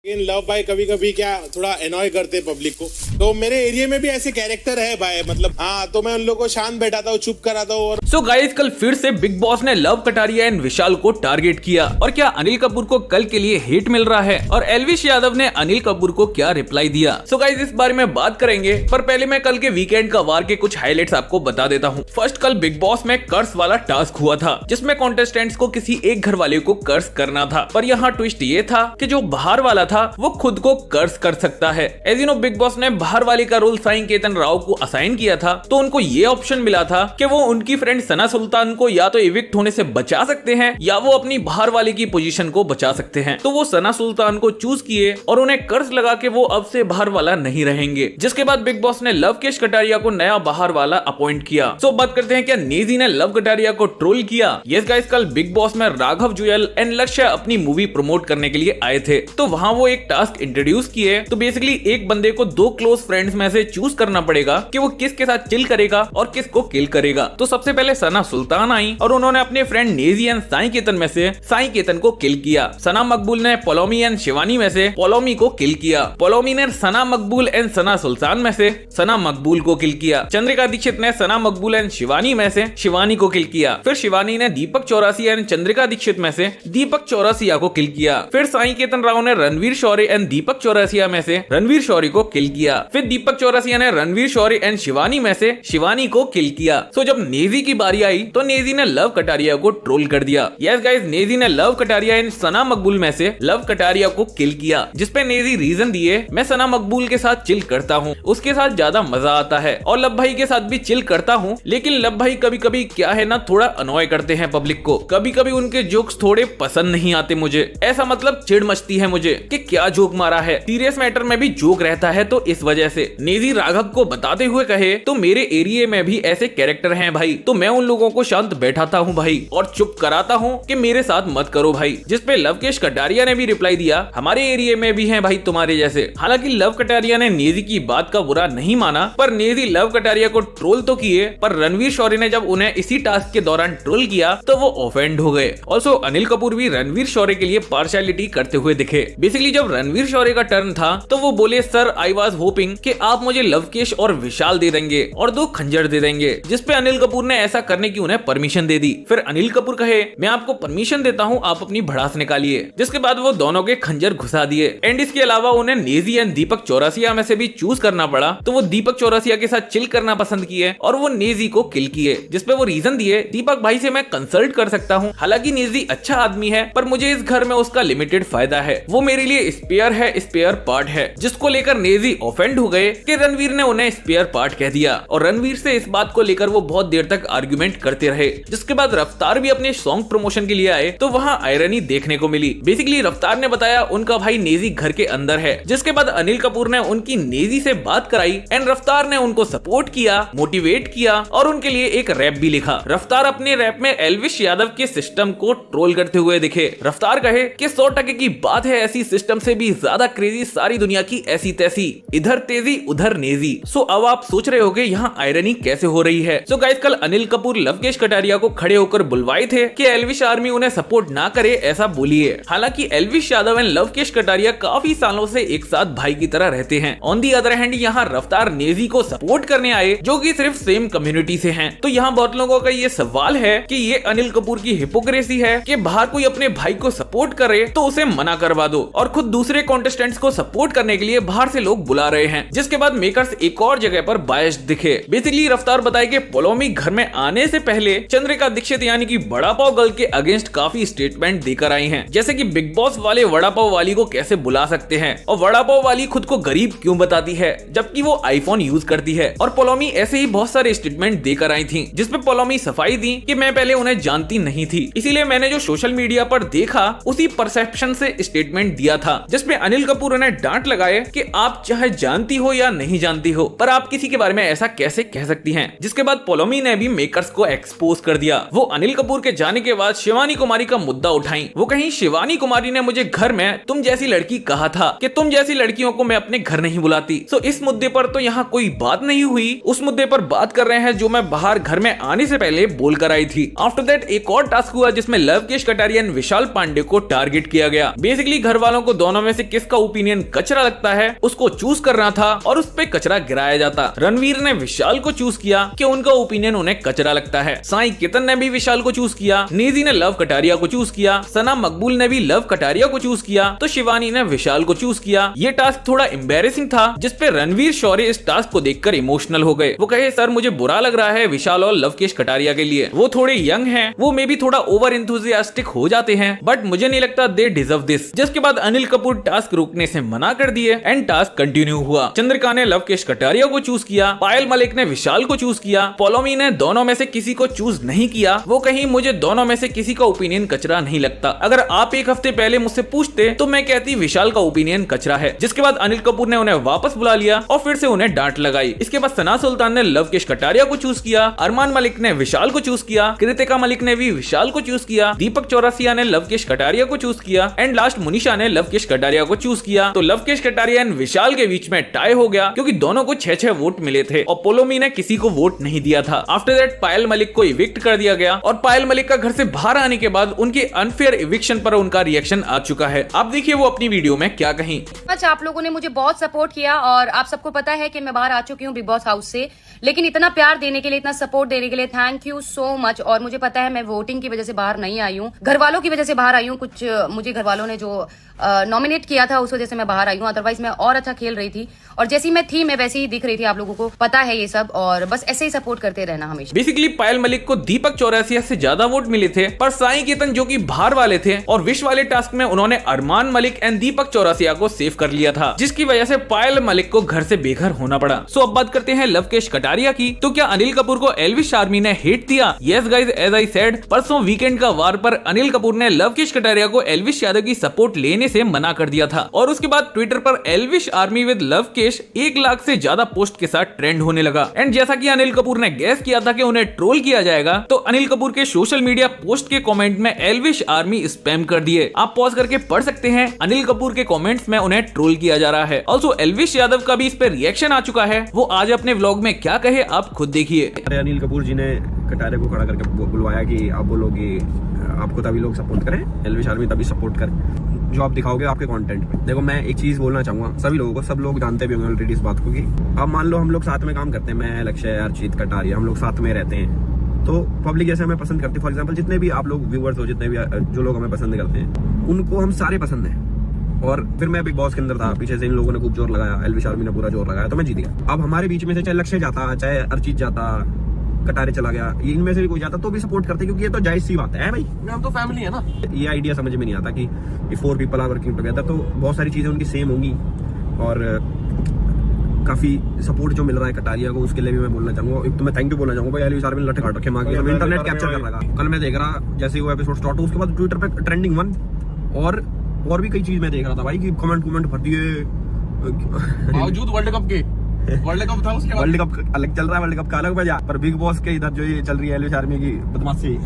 लेकिन लव भाई कभी कभी क्या थोड़ा एनॉय करते पब्लिक को, तो मेरे एरिया में भी ऐसे कैरेक्टर है भाई, मतलब हाँ, तो मैं उन लोगों को शांत बैठाता हूँ, चुप कराता हूँ। और सो गाइस, कल फिर से बिग बॉस ने लव कटारिया एंड विशाल को टारगेट किया, और क्या अनिल कपूर को कल के लिए हेट मिल रहा है, और एल्विश यादव ने अनिल कपूर को क्या रिप्लाई दिया। सो गाइस, इस बारे में बात करेंगे, पर पहले मैं कल के वीकेंड का वार के कुछ हाइलाइट्स आपको बता देता हूँ। फर्स्ट, कल बिग बॉस में कर्स वाला टास्क हुआ था, जिसमें कॉन्टेस्टेंट्स को किसी एक घर वाले को कर्स करना था, पर यहाँ ट्विस्ट ये था कि जो बाहर वाला था वो खुद को कर्स कर सकता है। As you know, Bigg Boss ने बाहर वाले का रोल साई केतन राव को असाइन किया था, तो उनको ये ऑप्शन मिला था कि वो उनकी फ्रेंड सना सुल्तान को या तो इविक्ट होने से बचा सकते हैं या वो अपनी बाहर वाले की पोजीशन को बचा सकते हैं। तो वो सना सुल्तान को चूज किए और उन्हें कर्ज लगा के वो अब से बाहर वाला नहीं रहेंगे, जिसके बाद बिग बॉस ने लवकेश कटारिया को नया बाहर वाला अपॉइंट किया। सो बात करते हैं, क्या नेजी ने लव कटारिया को ट्रोल किया? यस गाइस, कल बिग बॉस में राघव जुयल एंड लक्ष्य अपनी मूवी प्रमोट करने के लिए आए थे, तो वहां वो एक टास्क इंट्रोड्यूस किए। तो बेसिकली एक बंदे को दो क्लोज फ्रेंड्स में से चूज करना पड़ेगा कि वो किसके साथ चिल करेगा और किसको किल करेगा। तो सबसे पहले सना सुल्तान आई और उन्होंने अपने फ्रेंड नेजी एंड साई केतन में से साई केतन को किल किया। सना मकबूल ने पोलोमी एंड शिवानी में से पोलोमी को किल किया। पोलोमी ने सना मकबूल एंड सना सुल्तान में से सना मकबूल को किल किया। चंद्रिका दीक्षित ने सना मकबूल एंड शिवानी में से शिवानी को किल किया। फिर शिवानी ने दीपक चौरासिया एंड चंद्रिका दीक्षित में से दीपक चौरासिया को किल किया। फिर साई केतन राव ने रणवीर शौर्य एंड दीपक चौरासिया में से रणवीर शौर्य को किल किया। फिर दीपक चौरासिया ने रणवीर शौर्य एंड शिवानी में से शिवानी को किल किया। सो जब नेजी की बारी आई तो नेजी ने लव कटारिया को ट्रोल कर दिया। यस गाइस, नेजी ने लव कटारिया एंड सना मकबूल में से लव कटारिया को किल किया, जिसपे नेजी रीजन दिए, मैं सना मकबूल के साथ चिल करता हूँ, उसके साथ ज्यादा मजा आता है, और लब भाई के साथ भी चिल करता हूँ, लेकिन लब भाई कभी कभी क्या है ना, थोड़ा अनॉय करते हैं पब्लिक को, कभी कभी उनके जोक्स थोड़े पसंद नहीं आते मुझे, ऐसा मतलब चिढ़ मचती है मुझे कि क्या जोक मारा है, सीरियस मैटर में भी जोक रहता है, तो इस वजह से। नेजी राघव को बताते हुए कहे, तो मेरे एरिया में भी ऐसे कैरेक्टर हैं भाई, तो मैं उन लोगों को शांत बैठाता हूँ भाई और चुप कराता हूँ कि मेरे साथ मत करो भाई, जिसपे लवकेश कटारिया ने भी रिप्लाई दिया, हमारे एरिया में भी हैं भाई तुम्हारे जैसे। हालांकि लव कटारिया ने नेजी की बात का बुरा नहीं माना, पर नेजी लव कटारिया को ट्रोल तो किए, पर रणवीर शौर्य ने जब उन्हें इसी टास्क के दौरान ट्रोल किया तो वो ऑफेंड हो गए। ऑल्सो अनिल कपूर भी रणवीर शौर्य के लिए पार्शियलिटी करते हुए दिखे। बेसिकली जब रणवीर शौर्य का टर्न था तो वो बोले, सर आई वाज होपिंग कि आप मुझे लवकेश और विशाल दे देंगे और दो खंजर दे देंगे, जिसपे अनिल कपूर ने ऐसा करने की उन्हें परमिशन दे दी। फिर अनिल कपूर कहे, मैं आपको परमिशन देता हूँ, आप अपनी भड़ास निकालिए, जिसके बाद वो दोनों के खंजर घुसा दिए। एंड इसके अलावा उन्हें नेजी एंड दीपक चौरासिया में से भी चूज करना पड़ा, तो वो दीपक चौरासिया के साथ चिल करना पसंद किए और वो नेजी को किल किए, जिसपे वो रीजन दिए, दीपक भाई से मैं कंसल्ट कर सकता हूँ, हालांकि नेजी अच्छा आदमी है, पर मुझे इस घर में उसका लिमिटेड फायदा है, वो मेरे लिए स्पेयर है, स्पेयर पार्ट है, जिसको लेकर नेजी ऑफेंड हो गए कि रणवीर ने उन्हें स्पेयर पार्ट कह दिया, और रणवीर से इस बात को लेकर वो बहुत देर तक आर्गुमेंट करते रहे। जिसके बाद रफ्तार भी अपने सॉन्ग प्रमोशन के लिए आए, तो वहाँ आयरनी देखने को मिली। बेसिकली रफ्तार ने बताया उनका भाई नेजी घर के अंदर है, जिसके बाद अनिल कपूर ने उनकी नेजी से बात कराई एंड रफ्तार ने उनको सपोर्ट किया, मोटिवेट किया और उनके लिए एक रैप भी लिखा। रफ्तार अपने रैप में एल्विश यादव के सिस्टम को ट्रोल करते हुए दिखे। रफ्तार कहे कि 100% की बात है, ऐसी सिस्टम से भी ज्यादा क्रेजी सारी दुनिया की ऐसी तैसी, इधर तेजी उधर नेजी। सो अब आप सोच रहे होगे यहाँ आयरनी कैसे हो रही है। सो गाइस, कल अनिल कपूर लवकेश कटारिया को खड़े होकर बुलवाए थे कि एल्विश आर्मी उन्हें सपोर्ट ना करे, ऐसा बोलिए। हालांकि एल्विश यादव एंड लवकेश कटारिया काफी सालों से एक साथ भाई की तरह रहते हैं। ऑन दी अदर हैंड यहाँ रफ्तार नेजी को सपोर्ट करने आए, जो कि सिर्फ सेम कम्युनिटी से हैं। तो यहाँ बहुत लोगों का ये सवाल है कि ये अनिल कपूर की हिपोक्रेसी है कि बाहर कोई अपने भाई को सपोर्ट करे तो उसे मना करवा दो, और खुद दूसरे कॉन्टेस्टेंट्स को सपोर्ट करने के लिए बाहर से लोग बुला रहे हैं। जिसके बाद मेकर्स एक और जगह पर बायस्ड दिखे। बेसिकली रफ्तार बताए कि पोलोमी घर में आने से पहले चंद्रिका दीक्षित यानी कि वड़ा पाव गर्ल के अगेंस्ट काफी स्टेटमेंट देकर आई हैं, जैसे कि बिग बॉस वाले वड़ा पाव वाली को कैसे बुला सकते हैं, और वड़ा पाव वाली खुद को गरीब क्यों बताती है जबकि वो आईफोन यूज करती है। और पोलोमी ऐसे ही बहुत सारे स्टेटमेंट देकर आई थी, जिसपे पोलोमी सफाई दी कि मैं पहले उन्हें जानती नहीं थी, इसीलिए मैंने जो सोशल मीडिया पर देखा उसी परसेप्शन से स्टेटमेंट दिया था, जिसपे अनिल कपूर उन्हें डांट लगाए कि आप चाहे जानती हो या नहीं जानती हो, पर आप किसी के बारे में ऐसा कैसे कह सकती हैं। जिसके बाद पोलोमी ने भी मेकर्स को एक्सपोज कर दिया। वो अनिल कपूर के जाने के बाद शिवानी कुमारी का मुद्दा उठाई। वो कहीं शिवानी कुमारी ने मुझे घर में तुम जैसी लड़की कहा था कि तुम जैसी लड़कियों को मैं अपने घर नहीं बुलाती। सो इस मुद्दे पर तो यहाँ कोई बात नहीं हुई, उस मुद्दे पर बात कर रहे हैं जो मैं बाहर घर में आने से पहले बोल कर आई थी। आफ्टर दैट एक और टास्क हुआ जिसमें लवकेश कटारिया एंड विशाल पांडे को टारगेट किया गया। बेसिकली घर वालों को दोनों में से किसका ओपिनियन कचरा लगता है उसको चूज करना था और उस पे कचरा गिराया जाता। रणवीर ने विशाल को चूज किया कि उनका ओपिनियन उन्हें कचरा लगता है। साई केतन ने भी विशाल को चूज किया, निजी ने लव कटारिया को चूज किया, सना मकबूल ने भी लव कटारिया को चूज किया, तो शिवानी ने विशाल को चूज किया। ये टास्क थोड़ा एम्बेरेसिंग था, जिसपे रणवीर शौर्य इस टास्क को देखकर इमोशनल हो गए। वो कहे सर मुझे बुरा लग रहा है विशाल और लवकेश कटारिया के लिए, वो थोड़े यंग हैं, वो मे भी थोड़ा ओवर एंथुसियास्टिक हो जाते हैं, बट मुझे नहीं लगता दे डिजर्व दिस। जिसके बाद अनिल कपूर टास्क रोकने से मना कर दिए एंड टास्क कंटिन्यू हुआ। चंद्रिका ने लवकेश कटारिया को चूज किया, पायल मलिक ने विशाल को चूज किया, पोलोमी ने दोनों में से किसी को चूज नहीं किया। वो कहीं मुझे दोनों में से किसी का ओपिनियन कचरा नहीं लगता, अगर आप एक हफ्ते पहले मुझसे पूछते तो मैं कहती विशाल का ओपिनियन कचरा है। जिसके बाद अनिल कपूर ने उन्हें वापस बुला लिया और फिर से उन्हें डांट लगाई। इसके बाद सना सुल्तान ने लवकेश कटारिया को चूज किया, अरमान मलिक ने विशाल को चूज किया, कृतिका मलिक ने भी विशाल को चूज किया, दीपक चौरसिया ने लवकेश कटारिया को चूज किया एंड लास्ट मुनिशा ने लवकेश कटारिया को चूज किया। तो लवकेश कटारिया एंड विशाल के बीच में टाई हो गया, क्योंकि दोनों को 6-6 वोट मिले थे और पोलोमी ने किसी को वोट नहीं दिया था। आफ्टर दैट पायल मलिक को इविक्ट कर दिया गया और पायल मलिक का घर से बाहर आने के बाद उनके अनफेयर इविक्शन पर उनका रिएक्शन आ चुका है। आप देखिए वो अपनी वीडियो में क्या कहीं। आप लोगों ने मुझे बहुत सपोर्ट किया और आप सबको पता है कि मैं बाहर आ चुकी हूँ बिग बॉस हाउस से, लेकिन इतना प्यार देने के लिए, इतना सपोर्ट देने के लिए थैंक यू सो मच। और मुझे पता है मैं वोटिंग की वजह से बाहर नहीं आई हूँ, घर वालों की वजह से बाहर आई हूँ। कुछ मुझे घर वालों ने जो नॉमिनेट किया था उस वजह से मैं बाहर आई हूँ, अदरवाइज मैं और अच्छा खेल रही थी और जैसी मैं थी मैं वैसी ही दिख रही थी। आप लोगों को पता है ये सब, और बस ऐसे ही सपोर्ट करते रहना हमेशा। बेसिकली पायल मलिक को दीपक चौरसिया से ज्यादा वोट मिले थे, पर साई केतन जो कि बाहर वाले थे और विश वाले टास्क में उन्होंने अरमान मलिक एंड दीपक चौरसिया को सेव कर लिया था, जिसकी वजह से पायल मलिक को घर से बेघर होना पड़ा। सो अब बात करते हैं लवकेश कटारिया की। तो क्या अनिल कपूर को एल्विश आर्मी ने हेट दिया? Yes guys, as I said, परसों वीकेंड का वार पर अनिल कपूर ने लवकेश कटारिया को एल्विश यादव की सपोर्ट लेने से मना कर दिया था और उसके बाद ट्विटर पर एल्विश आर्मी विद लवकेश 1 लाख से ज्यादा पोस्ट के साथ ट्रेंड होने लगा। एंड जैसा कि अनिल कपूर ने गैस किया था कि उन्हें ट्रोल किया जाएगा, तो अनिल कपूर के सोशल मीडिया पोस्ट के कमेंट में एल्विश आर्मी स्पैम कर दिए। आप पॉज करके पढ़ सकते हैं, अनिल कपूर के कमेंट्स में उन्हें ट्रोल किया जा रहा है। ऑल्सो एल्विश यादव का भी इस पे रिएक्शन आ चुका है, वो आज अपने व्लॉग में क्या कहे आप खुद देखिए। अनिल कपूर जी ने कटारिया को खड़ा करके बुलवाया कि आप बोलोगे आपको तभी लोग सपोर्ट करें, एल्विश आर्मी तभी सपोर्ट करें जो आप दिखाओगे आपके कंटेंट पे। देखो मैं एक चीज बोलना चाहूंगा सभी लोगों को, सब लोग जानते भी होंगे ऑलरेडी इस बात को कि अब मान लो हम लोग साथ में काम करते हैं, मैं लक्ष्य अर्चित कटारिया हम लोग साथ में रहते हैं, तो पब्लिक जैसे हमें पसंद करती है, फॉर एग्जाम्पल जितने भी आप लोग व्यूअर्स हो, जितने भी जो लोग हमें पसंद करते हैं उनको हम सारे पसंद हैं। और फिर मैं बिग बॉस के अंदर था, पीछे से इन लोगों ने खूब जोर लगाया, एल्विश आर्मी ने पूरा जोर लगाया तो मैं जीत गया। अब हमारे बीच में से चाहे लक्ष्य जाता, चाहे अर्चित जाता, कटारे चला गया, इनमें से भी कोई जाता तो भी सपोर्ट करते, क्योंकि ये तो जायज सी बात है भाई, हम तो फैमिली है ना। ये आइडिया समझ में नहीं आता कि 4 पीपल आर वर्किंग टुगेदर, तो बहुत सारी चीजें उनकी सेम होंगी और काफी सपोर्ट जो मिल रहा है कटारिया को उसके लिए भी मैं बोलना चाहूंगा। एक तो मैं थैंक यू बोलना चाहूंगा भाई, एल्विश आर्मी ने लठ काट रखे मांगे, इंटरनेट कैप्चर कर रहा। कल मैं देख रहा जैसे वो एपिसोड स्टार्ट हो उसके बाद ट्विटर पे ट्रेंडिंग 1 और भी कई चीज मैं देख रहा था भाई कि कमेंट भर दिए बावजूद वर्ल्ड कप के। वर्ल्ड कप था उसके बाद, वर्ल्ड कप अलग चल रहा है, वर्ल्ड कप का अलग मजा, पर बिग बॉस के इधर जो ये चल रही है एल्विश आर्मी की बदमाशी,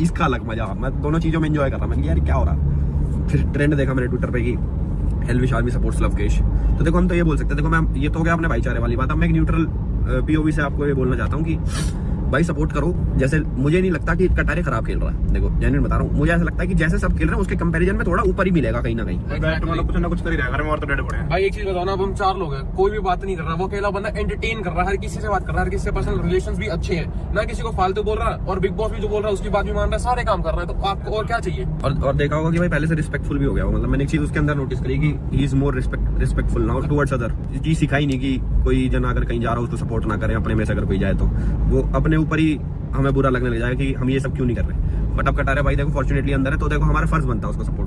इसका अलग मजा। मैं दोनों चीजों में एंजॉय कर रहा, मैंने यार क्या हो रहा। फिर ट्रेंड देखा मैंने ट्विटर पे कि एल्विश आर्मी सपोर्ट्स लवकेश, तो देखो हम तो ये बोल सकते हैं, देखो मैं ये तो हो गया अपने भाईचारे वाली बात। अब मैं एक न्यूट्रल पीओवी से आपको ये बोलना चाहता हूँ कि भाई सपोर्ट करो। जैसे मुझे नहीं लगता कि कटारे खराब खेल रहा है, देखो जेन्युइन बता रहा हूँ, मुझे ऐसा लगता है कि जैसे सब खेल रहे हैं उसके कंपैरिजन में थोड़ा ऊपर ही मिलेगा कहीं ना कहीं। कुछ ना कुछ कर ही रहा है, और तो डेड पड़े हैं भाई। एक चीज बताओ ना, अब हम 4 लोग हैं, कोई भी बात नहीं कर रहा, वो अकेला बंदा एंटरटेन कर रहा है, हर किसी से बात कर रहा है, हर किसी से पर्सनल रिलेशंस भी अच्छे हैं, ना किसी को फालतू बोल रहा है, और बिग बॉस भी जो बोल रहा है उसकी बात भी मान रहा है, सारे काम कर रहा है, तो आपको और क्या चाहिए। और देखा होगा कि भाई पहले से रिस्पेक्टफुल भी हो गया, मतलब मैंने एक चीज उसके अंदर नोटिस करी कि he is more respectful now towards other. ये चीज सिखाई नहीं कि कोई जन अगर कहीं जा रहा हो तो सपोर्ट ना करें, अपने में से अगर कोई जाए तो वो अपने ऊपर ही हमें बुरा लगने लग जाएगा कि हम ये सब क्यों नहीं कर रहे। बट अब कटारे भाई देखो फॉर्चुनेटली अंदर है, तो देखो हमारा फर्ज बनता है उसको सपोर्ट